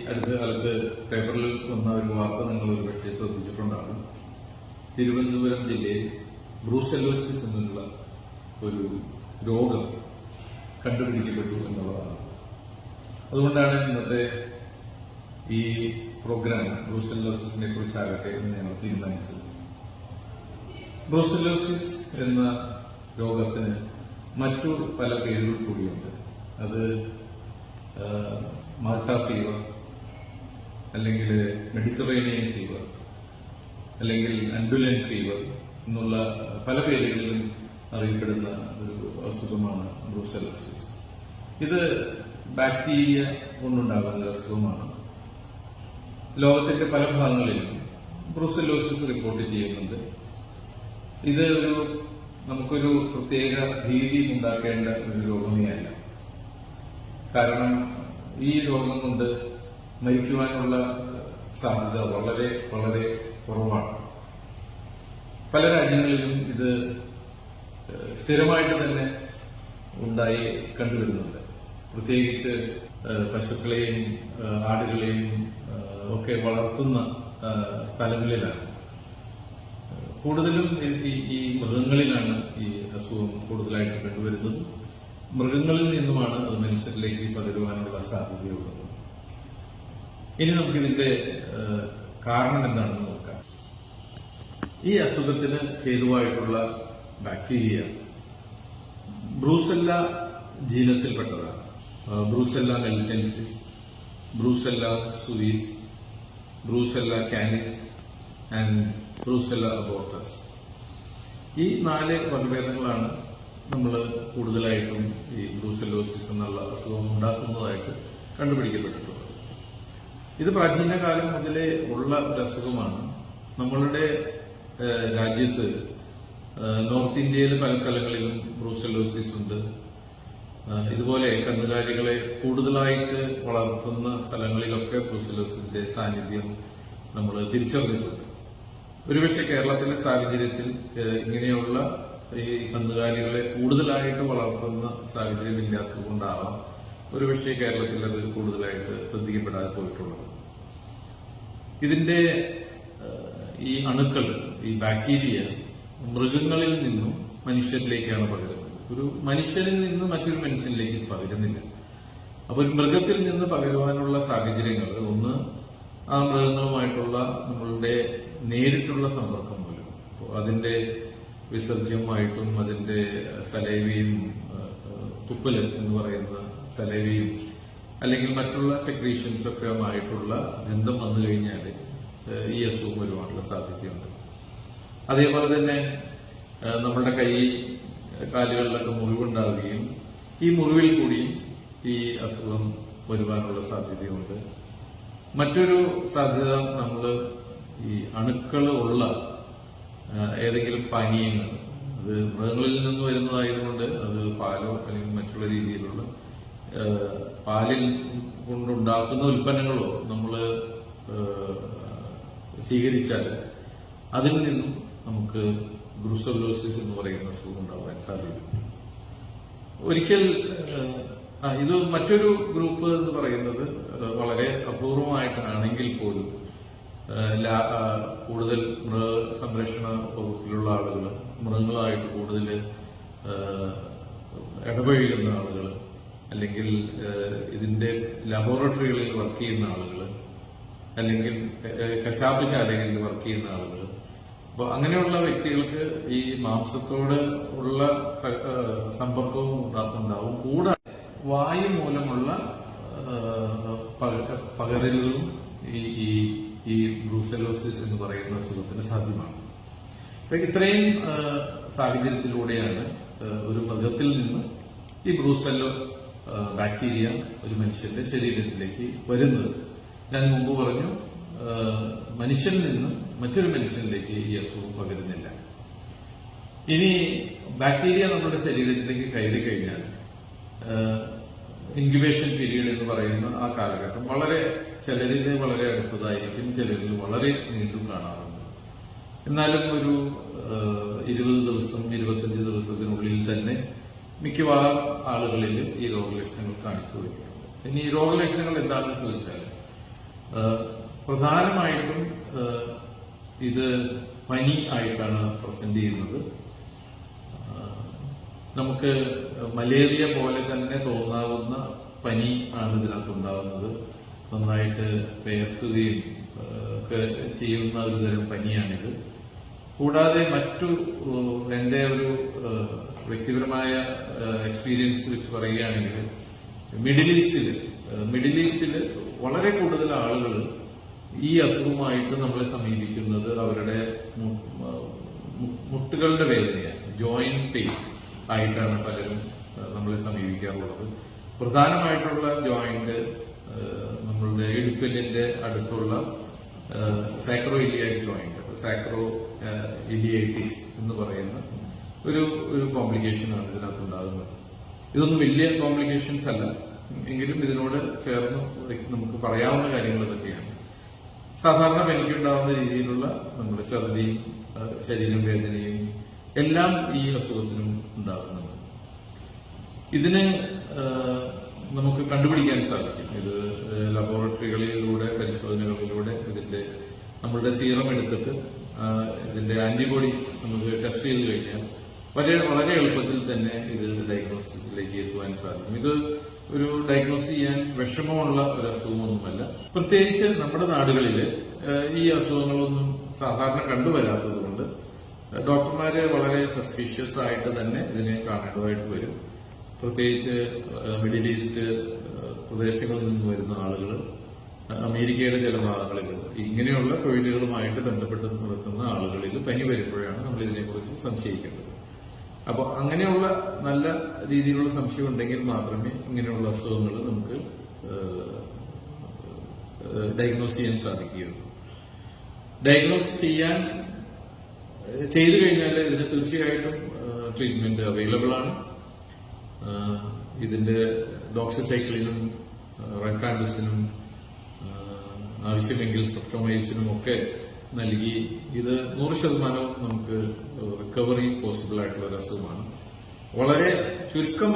അടുത്ത കാലത്ത് പേപ്പറിൽ വന്ന ഒരു വാർത്ത നിങ്ങൾ ഒരുപക്ഷെ ശ്രദ്ധിച്ചിട്ടുണ്ടാകും. തിരുവനന്തപുരം ജില്ലയിൽ ബ്രൂസെല്ലോസിസ് എന്നുള്ള ഒരു രോഗം കണ്ടുപിടിക്കപ്പെട്ടു എന്നുള്ളതാണ്. അതുകൊണ്ടാണ് ഇന്നത്തെ ഈ പ്രോഗ്രാം ബ്രൂസെല്ലോസിസിനെ കുറിച്ചാകട്ടെ എന്ന് ഞങ്ങൾ തീരുമാനിച്ചത്. ബ്രൂസെല്ലോസിസ് എന്ന രോഗത്തിന് മറ്റു പല പേരുകൾ കൂടിയുണ്ട്. അത് മാൾട്ട ഫീവർ, അല്ലെങ്കിൽ മെഡിറ്ററേനിയൻ ഫീവർ, അല്ലെങ്കിൽ അൻഡുലൻ ഫീവർ എന്നുള്ള പല പേരുകളിലും അറിയപ്പെടുന്ന ഒരു അസുഖമാണ് ബ്രൂസെല്ലോസിസ്. ഇത് ബാക്ടീരിയ കൊണ്ടുണ്ടാകുന്ന അസുഖമാണ്. ലോകത്തിന്റെ പല ഭാഗങ്ങളിലും ബ്രൂസെല്ലോസിസ് റിപ്പോർട്ട് ചെയ്യുന്നുണ്ട്. ഇത് നമുക്കൊരു പ്രത്യേക ഭീതി ഉണ്ടാക്കേണ്ട ഒരു രോഗമേ അല്ല. കാരണം ഈ രോഗം കൊണ്ട് മരിക്കുവാനുള്ള സാധ്യത വളരെ വളരെ കുറവാണ്. പല രാജ്യങ്ങളിലും ഇത് സ്ഥിരമായിട്ട് തന്നെ ഉണ്ടായി കണ്ടുവരുന്നുണ്ട്. പ്രത്യേകിച്ച് പശുക്കളെയും ആടുകളെയും ഒക്കെ വളർത്തുന്ന സ്ഥലങ്ങളിലാണ്. കൂടുതലും ഈ മൃഗങ്ങളിലാണ് ഈ അസുഖം കൂടുതലായിട്ട് കണ്ടുവരുന്നത്. മൃഗങ്ങളിൽ നിന്നുമാണ് അത് മനുഷ്യരിലേക്ക് പകരുവാനുള്ള സാധ്യതയുള്ളത്. ഇനി നമുക്കിതിന്റെ കാരണം എന്താണെന്ന് നോക്കാം. ഈ അസുഖത്തിന് ഹേതുവായിട്ടുള്ള ബാക്ടീരിയ ബ്രൂസെല്ല ജീനസിൽപ്പെട്ടതാണ്. Brucella melitensis, Brucella suis, Brucella canis and Brucella abortus. ഈ 4 വകഭേദങ്ങളാണ് നമ്മൾ കൂടുതലായിട്ടും ഈ ബ്രൂസെല്ലോസിസ് എന്നുള്ള അസുഖം ഉണ്ടാക്കുന്നതായിട്ട് കണ്ടുപിടിക്കപ്പെട്ടിട്ടുള്ളത്. ഇത് പ്രാചീന കാലം മുതലേ ഉള്ള ഒരു അസുഖമാണ്. നമ്മളുടെ രാജ്യത്ത് നോർത്ത് ഇന്ത്യയിലെ പല സ്ഥലങ്ങളിലും ബ്രൂസെല്ലോസിസ് ഉണ്ട്. ഇതുപോലെ കന്നുകാലികളെ കൂടുതലായിട്ട് വളർത്തുന്ന സ്ഥലങ്ങളിലൊക്കെ ബ്രൂസെല്ലോസിന്റെ സാന്നിധ്യം നമ്മൾ തിരിച്ചറിഞ്ഞിട്ടുണ്ട്. ഒരുപക്ഷെ കേരളത്തിലെ സാഹചര്യത്തിൽ ഇങ്ങനെയുള്ള ഈ കന്നുകാലികളെ കൂടുതലായിട്ട് വളർത്തുന്ന സാഹചര്യം ഇല്ലാത്തതുകൊണ്ടാവാം ഒരുപക്ഷെ കേരളത്തിൽ അത് കൂടുതലായിട്ട് ശ്രദ്ധിക്കപ്പെടാതെ പോയിട്ടുള്ളത്. ഇതിന്റെ ഈ അണുക്കൾ, ഈ ബാക്ടീരിയ മൃഗങ്ങളിൽ നിന്നും മനുഷ്യരിലേക്കാണ് പകരുന്നത്. ഒരു മനുഷ്യനിൽ നിന്ന് മറ്റൊരു മനുഷ്യനിലേക്ക് പകരുന്നില്ല. അപ്പൊ ഒരു മൃഗത്തിൽ നിന്ന് പകരുവാനുള്ള സാഹചര്യങ്ങൾ ഒന്ന് ആ മൃഗങ്ങളുമായിട്ടുള്ള നമ്മളുടെ നേരിട്ടുള്ള സമ്പർക്കം മൂലം, അതിന്റെ വിസർജ്യമായിട്ടും അതിന്റെ സലൈവയും തുപ്പല് എന്ന് പറയുന്ന സലൈവയും അല്ലെങ്കിൽ മറ്റുള്ള സെക്രീഷൻസ് ഒക്കെ ആയിട്ടുള്ള ബന്ധം വന്നു കഴിഞ്ഞാൽ ഈ അസുഖം വരുവാനുള്ള സാധ്യതയുണ്ട്. അതേപോലെ തന്നെ നമ്മളുടെ കൈ കാലുകളിലൊക്കെ മുറിവുണ്ടാവുകയും ഈ മുറിവിൽ കൂടിയും ഈ അസുഖം വരുവാനുള്ള സാധ്യതയുണ്ട്. മറ്റൊരു സാധ്യത നമ്മൾ ഈ അണുക്കൾ ഉള്ള ഏതെങ്കിലും പാനീയങ്ങൾ, അത് മൃഗങ്ങളിൽ നിന്ന് വരുന്നതായതുകൊണ്ട് അത് പാലോ അല്ലെങ്കിൽ മറ്റുള്ള രീതിയിലുള്ള പാലിൽ കൊണ്ടുണ്ടാക്കുന്ന ഉൽപ്പന്നങ്ങളോ നമ്മൾ സ്വീകരിച്ചാൽ അതിൽ നിന്നും നമുക്ക് ബ്രൂസെല്ലോസിസ് എന്ന് പറയുന്ന അസുഖം ഉണ്ടാവാൻ സാധ്യതയുണ്ട്. ഒരിക്കൽ ഇത് മറ്റൊരു ഗ്രൂപ്പ് എന്ന് പറയുന്നത് വളരെ അപൂർവമായിട്ടാണെങ്കിൽ പോലും കൂടുതൽ മൃഗസംരക്ഷണ വകുപ്പിലുള്ള ആളുകൾ, മൃഗങ്ങളായിട്ട് കൂടുതൽ ഇടപഴകുന്ന ആളുകൾ, അല്ലെങ്കിൽ ഇതിന്റെ ലബോറട്ടറികളിൽ വർക്ക് ചെയ്യുന്ന ആളുകൾ, അല്ലെങ്കിൽ കശാപ്പ് ശാലകളിൽ വർക്ക് ചെയ്യുന്ന ആളുകൾ, അപ്പൊ അങ്ങനെയുള്ള വ്യക്തികൾക്ക് ഈ മാംസത്തോട് ഉള്ള സമ്പർക്കവും ഉണ്ടാകുന്നുണ്ടാവും. കൂടാതെ വായു മൂലമുള്ള പകരലുകളും ഈ ബ്രൂസെല്ലോസിസ് എന്ന് പറയുന്ന അസുഖത്തിന് സാധ്യമാണ്. അപ്പൊ ഇത്രയും സാഹചര്യത്തിലൂടെയാണ് ഒരു മൃഗത്തിൽ നിന്ന് ഈ ബ്രൂസെല്ലോ ബാക്ടീരിയ ഒരു മനുഷ്യന്റെ ശരീരത്തിലേക്ക് വരുന്നത്. ഞാൻ മുമ്പ് പറഞ്ഞു, മനുഷ്യനിൽ നിന്ന് മറ്റൊരു മനുഷ്യനിലേക്ക് ഈ അസുഖം പകരുന്നില്ല. ഇനി ബാക്ടീരിയ നമ്മുടെ ശരീരത്തിലേക്ക് കയറി കഴിഞ്ഞാൽ ഇൻക്യുബേഷൻ പീരീഡ് എന്ന് പറയുന്ന ആ കാലഘട്ടം ചിലരിൽ വളരെ അടുത്തതായിരിക്കും, ചിലരിൽ വളരെ നീണ്ടും കാണാറുണ്ട്. എന്നാലും ഒരു 20 ദിവസം 25 ദിവസത്തിനുള്ളിൽ തന്നെ മിക്കവാറും ആളുകളിൽ ഈ രോഗലക്ഷണങ്ങൾ കാണിച്ചു വരുന്നുണ്ട്. ഇനി ഈ രോഗലക്ഷണങ്ങൾ എന്താണെന്ന് ചോദിച്ചാൽ പ്രധാനമായിട്ടും ഇത് പനി ആയിട്ടാണ് പ്രസന്റ് ചെയ്യുന്നത്. നമുക്ക് മലേറിയ പോലെ തന്നെ തോന്നാവുന്ന പനി ആണ് ഇതിനകത്തുണ്ടാകുന്നത്. നന്നായിട്ട് വേർക്കുകയും ഒക്കെ ചെയ്യുന്ന ഒരു തരം പനിയാണിത്. കൂടാതെ മറ്റു എന്റെ ഒരു വ്യക്തിപരമായ എക്സ്പീരിയൻസ് വെച്ച് പറയുകയാണെങ്കിൽ മിഡിൽ ഈസ്റ്റില് വളരെ കൂടുതൽ ആളുകൾ ഈ അസുഖമായിട്ട് നമ്മളെ സമീപിക്കുന്നത് അവരുടെ മുട്ടുകളുടെ വേദനയാണ്, ജോയിന്റ് പെയിൻ ആയിട്ടാണ് പലരും നമ്മളെ സമീപിക്കാറുള്ളത്. പ്രധാനമായിട്ടുള്ള ജോയിന്റ് നമ്മളുടെ ഇടുപ്പല്ലിന്റെ അടുത്തുള്ള സാക്രോ ഇലിയാക് ജോയിന്റ്, സാക്രോ ഇലിയൈറ്റിസ് എന്ന് പറയുന്ന ഒരു കോംപ്ലിക്കേഷനാണ് ഇതിനകത്ത് ഉണ്ടാകുന്നത്. ഇതൊന്നും വലിയ കോംപ്ലിക്കേഷൻസ് അല്ല, എങ്കിലും ഇതിനോട് ചേർന്ന് നമുക്ക് പറയാവുന്ന കാര്യങ്ങൾ ഇതൊക്കെയാണ്. സാധാരണ പനിക്കുണ്ടാവുന്ന രീതിയിലുള്ള നമ്മുടെ ഛർദിയും ശരീരം വേദനയും എല്ലാം ഈ അസുഖത്തിനും ഉണ്ടാകുന്നുണ്ട്. ഇതിന് നമുക്ക് കണ്ടുപിടിക്കാൻ സാധിക്കും. ഇത് ലബോറട്ടറികളിലൂടെ പരിശോധനകളിലൂടെ ഇതിന്റെ നമ്മളുടെ സീറം എടുത്തിട്ട് ഇതിന്റെ ആന്റിബോഡി നമുക്ക് ടെസ്റ്റ് ചെയ്ത് കഴിഞ്ഞാൽ വളരെ എളുപ്പത്തിൽ തന്നെ ഇത് ഡയഗ്നോസിസിലേക്ക് എത്തുവാൻ സാധിക്കും. ഇത് ഒരു ഡയഗ്നോസ് ചെയ്യാൻ വിഷമമുള്ള ഒരു അസുഖമൊന്നുമല്ല. പ്രത്യേകിച്ച് നമ്മുടെ നാടുകളിൽ ഈ അസുഖങ്ങളൊന്നും സാധാരണ കണ്ടുവരാത്തത് കൊണ്ട് ഡോക്ടർമാരെ വളരെ സസ്പീഷ്യസ് ആയിട്ട് തന്നെ ഇതിനെ കാണേണ്ടതായിട്ട് വരും. പ്രത്യേകിച്ച് മിഡിൽ ഈസ്റ്റ് പ്രദേശങ്ങളിൽ നിന്ന് വരുന്ന ആളുകൾ, അമേരിക്കയുടെ ചില ഭാഗങ്ങളിൽ ഇങ്ങനെയുള്ള തൊഴിലുകളുമായിട്ട് ബന്ധപ്പെട്ട് നടക്കുന്ന ആളുകളിൽ പനി വരുമ്പോഴാണ് നമ്മൾ ഇതിനെക്കുറിച്ച് സംശയിക്കേണ്ടത്. അപ്പോൾ അങ്ങനെയുള്ള നല്ല രീതിയിലുള്ള സംശയം ഉണ്ടെങ്കിൽ മാത്രമേ ഇങ്ങനെയുള്ള അസുഖങ്ങൾ നമുക്ക് ഡയഗ്നോസ് ചെയ്യാൻ സാധിക്കുകയുള്ളൂ. ഡയഗ്നോസ് ചെയ്തു കഴിഞ്ഞാൽ ഇതിന് തീർച്ചയായിട്ടും ട്രീറ്റ്മെന്റ് അവൈലബിൾ ആണ്. ഇതിന്റെ ഡോക്സിസൈക്ലിനും റെക്കാൻഡസിനും ആവശ്യമെങ്കിൽ സ്ട്രെപ്റ്റോമൈസിനും ഒക്കെ നൽകി ഇത് 100% നമുക്ക് റിക്കവറി പോസിബിൾ ആയിട്ടുള്ള ഒരു അസുഖമാണ്. വളരെ ചുരുക്കം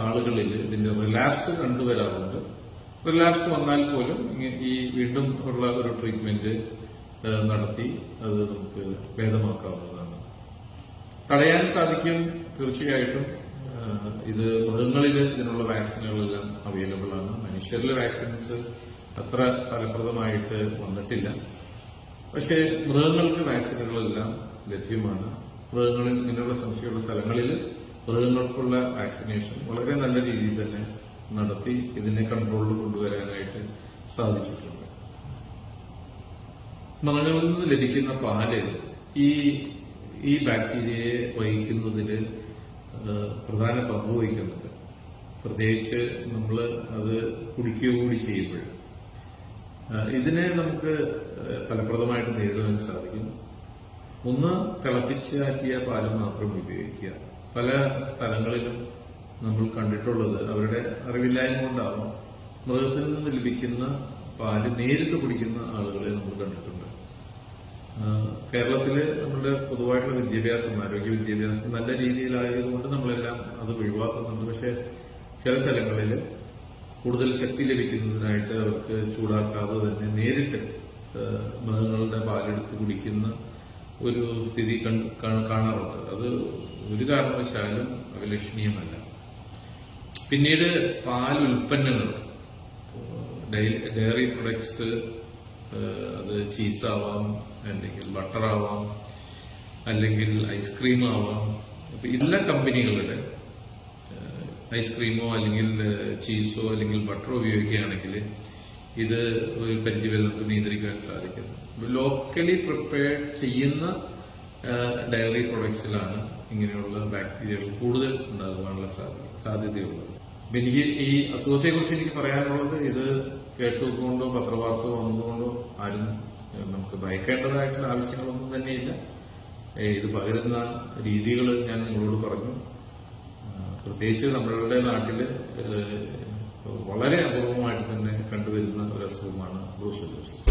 ആളുകളിൽ ഇതിന്റെ റിലാപ്സ് കണ്ടുവരാറുണ്ട്. റിലാപ്സ് വന്നാൽ പോലും ഈ വീണ്ടും ഉള്ള ഒരു ട്രീറ്റ്മെന്റ് നടത്തി അത് നമുക്ക് ഭേദമാക്കാവുന്നതാണ്. തടയാൻ സാധിക്കും തീർച്ചയായിട്ടും. ഇത് മൃഗങ്ങളിൽ ഇതിനുള്ള വാക്സിനുകളെല്ലാം അവൈലബിൾ ആണ്. മനുഷ്യരിലെ വാക്സിൻസ് അത്ര ഫലപ്രദമായിട്ട് വന്നിട്ടില്ല. പക്ഷേ മൃഗങ്ങൾക്ക് വാക്സിനുകളെല്ലാം ലഭ്യമാണ്. മൃഗങ്ങളിൽ ഇങ്ങനെയുള്ള സംശയമുള്ള സ്ഥലങ്ങളിൽ മൃഗങ്ങൾക്കുള്ള വാക്സിനേഷൻ വളരെ നല്ല രീതിയിൽ തന്നെ നടത്തി ഇതിനെ കൺട്രോളിൽ കൊണ്ടുവരാനായിട്ട് സാധിച്ചിട്ടുണ്ട്. മൃഗങ്ങളിൽ നിന്ന് ലഭിക്കുന്ന പാല് ഈ ബാക്ടീരിയയെ വഹിക്കുന്നതിൽ പ്രധാന പങ്ക് വഹിക്കുന്നുണ്ട്. പ്രത്യേകിച്ച് നമ്മൾ അത് കുടിക്കുകകൂടി ചെയ്യുമ്പോൾ ഇതിനെ നമുക്ക് ഫലപ്രദമായിട്ട് നേരിടാൻ സാധിക്കും. ഒന്ന്, തിളപ്പിച്ചാറ്റിയ പാല് മാത്രം ഉപയോഗിക്കുക. പല സ്ഥലങ്ങളിലും നമ്മൾ കണ്ടിട്ടുള്ളത് അവരുടെ അറിവില്ലായ്മ കൊണ്ടാവാം, മൃഗത്തിൽ നിന്ന് ലഭിക്കുന്ന പാല് നേരിട്ട് കുടിക്കുന്ന ആളുകളെ നമ്മൾ കണ്ടിട്ടുണ്ട്. കേരളത്തില് നമ്മളുടെ പൊതുവായിട്ടുള്ള വിദ്യാഭ്യാസം, ആരോഗ്യ വിദ്യാഭ്യാസം നല്ല രീതിയിലായതുകൊണ്ട് നമ്മളെല്ലാം അത് ഒഴിവാക്കുന്നുണ്ട്. പക്ഷെ ചില സ്ഥലങ്ങളിൽ കൂടുതൽ ശക്തി ലഭിക്കുന്നതിനായിട്ട് അവർക്ക് ചൂടാക്കാതെ തന്നെ നേരിട്ട് മൃഗങ്ങളുടെ പാലെടുത്ത് കുടിക്കുന്ന ഒരു സ്ഥിതി കാണാറുണ്ട്. അത് ഒരു കാരണവശാലും അഭിലഷണീയമല്ല. പിന്നീട് പാൽ ഉൽപ്പന്നങ്ങൾ, ഡയറി പ്രൊഡക്ട്സ്, അത് ചീസാവാം, അല്ലെങ്കിൽ ബട്ടറാവാം, അല്ലെങ്കിൽ ഐസ്ക്രീം ആവാം. അപ്പൊ എല്ലാ കമ്പനികളുടെ ഐസ്ക്രീമോ അല്ലെങ്കിൽ ചീസോ അല്ലെങ്കിൽ ബട്ടറോ ഉപയോഗിക്കുകയാണെങ്കിൽ ഇത് ഒരു പരിധിവരെ നമുക്ക് നിയന്ത്രിക്കാൻ സാധിക്കും. ലോക്കലി പ്രിപ്പയർഡ് ചെയ്യുന്ന ഡയറി പ്രൊഡക്ട്സിലാണ് ഇങ്ങനെയുള്ള ബാക്ടീരിയകൾ കൂടുതൽ ഉണ്ടാകുവാനുള്ള സാധ്യതയുള്ളത്. എനിക്ക് ഈ അസുഖത്തെക്കുറിച്ച് എനിക്ക് പറയാനുള്ളത്, ഇത് കേട്ടുകൊണ്ടോ പത്രവാർത്ത വന്നതുകൊണ്ടോ ആരും നമുക്ക് ഭയക്കേണ്ടതായിട്ടുള്ള ആവശ്യങ്ങളൊന്നും തന്നെയില്ല. ഇത് പകരുന്ന രീതികൾ ഞാൻ നിങ്ങളോട് പറഞ്ഞു. പ്രത്യേകിച്ച് നമ്മളുടെ നാട്ടില് വളരെ അപൂർവമായിട്ട് തന്നെ കണ്ടുവരുന്ന ഒരു അസുഖമാണ് ബ്രൂസെല്ലോസിസ്.